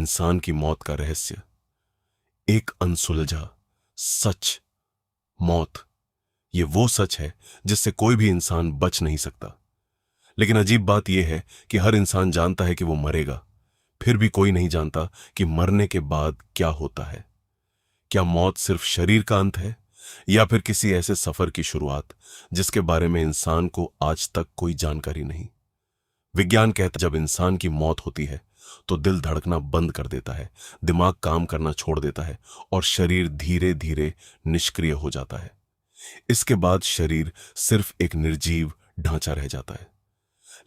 इंसान की मौत का रहस्य, एक अनसुलझा सच। मौत, ये वो सच है जिससे कोई भी इंसान बच नहीं सकता। लेकिन अजीब बात यह है कि हर इंसान जानता है कि वो मरेगा, फिर भी कोई नहीं जानता कि मरने के बाद क्या होता है। क्या मौत सिर्फ शरीर का अंत है, या फिर किसी ऐसे सफर की शुरुआत जिसके बारे में इंसान को आज तक कोई जानकारी नहीं। विज्ञान कहता है जब इंसान की मौत होती है तो दिल धड़कना बंद कर देता है, दिमाग काम करना छोड़ देता है और शरीर धीरे धीरे निष्क्रिय हो जाता है। इसके बाद शरीर सिर्फ एक निर्जीव ढांचा रह जाता है।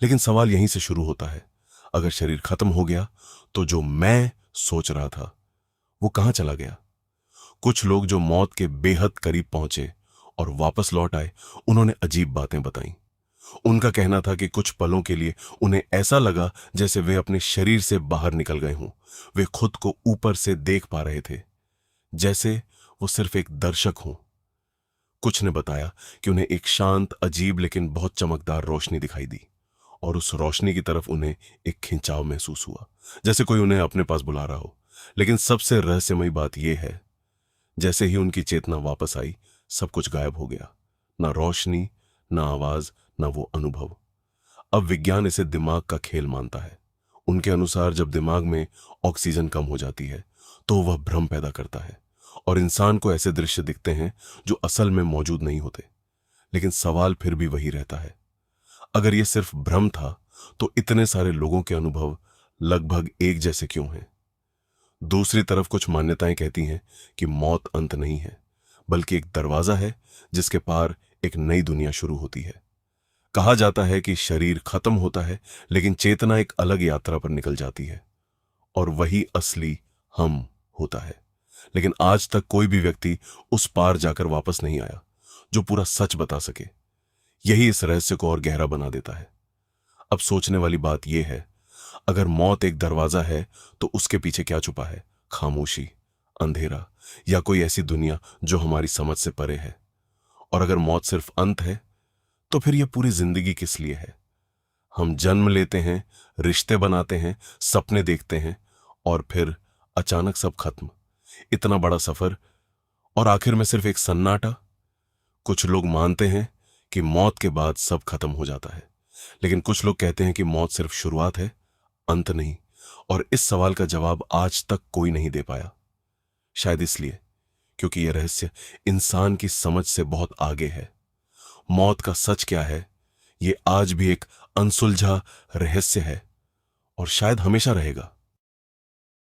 लेकिन सवाल यहीं से शुरू होता है, अगर शरीर खत्म हो गया तो जो मैं सोच रहा था वो कहां चला गया? कुछ लोग जो मौत के बेहद करीब पहुंचे और वापस लौट आए, उन्होंने अजीब बातें बताई। उनका कहना था कि कुछ पलों के लिए उन्हें ऐसा लगा जैसे वे अपने शरीर से बाहर निकल गए हों। वे खुद को ऊपर से देख पा रहे थे, जैसे वो सिर्फ एक दर्शक हों। कुछ ने बताया कि उन्हें एक शांत, अजीब लेकिन बहुत चमकदार रोशनी दिखाई दी, और उस रोशनी की तरफ उन्हें एक खिंचाव महसूस हुआ, जैसे कोई उन्हें अपने पास बुला रहा हो। लेकिन सबसे रहस्यमयी बात यह है, जैसे ही उनकी चेतना वापस आई, सब कुछ गायब हो गया। ना रोशनी, ना आवाज, ना वो अनुभव। अब विज्ञान इसे दिमाग का खेल मानता है। उनके अनुसार जब दिमाग में ऑक्सीजन कम हो जाती है तो वह भ्रम पैदा करता है, और इंसान को ऐसे दृश्य दिखते हैं जो असल में मौजूद नहीं होते। लेकिन सवाल फिर भी वही रहता है, अगर यह सिर्फ भ्रम था तो इतने सारे लोगों के अनुभव लगभग एक जैसे क्यों हैं? दूसरी तरफ कुछ मान्यताएं कहती हैं कि मौत अंत नहीं है, बल्कि एक दरवाजा है जिसके पार एक नई दुनिया शुरू होती है। कहा जाता है कि शरीर खत्म होता है, लेकिन चेतना एक अलग यात्रा पर निकल जाती है, और वही असली हम होता है। लेकिन आज तक कोई भी व्यक्ति उस पार जाकर वापस नहीं आया जो पूरा सच बता सके। यही इस रहस्य को और गहरा बना देता है। अब सोचने वाली बात यह है, अगर मौत एक दरवाजा है तो उसके पीछे क्या छुपा है? खामोशी, अंधेरा, या कोई ऐसी दुनिया जो हमारी समझ से परे है? और अगर मौत सिर्फ अंत है तो फिर यह पूरी जिंदगी किस लिए है? हम जन्म लेते हैं, रिश्ते बनाते हैं, सपने देखते हैं, और फिर अचानक सब खत्म। इतना बड़ा सफर, और आखिर में सिर्फ एक सन्नाटा। कुछ लोग मानते हैं कि मौत के बाद सब खत्म हो जाता है, लेकिन कुछ लोग कहते हैं कि मौत सिर्फ शुरुआत है, अंत नहीं। और इस सवाल का जवाब आज तक कोई नहीं दे पाया। शायद इसलिए क्योंकि यह रहस्य इंसान की समझ से बहुत आगे है। मौत का सच क्या है, यह आज भी एक अनसुलझा रहस्य है, और शायद हमेशा रहेगा।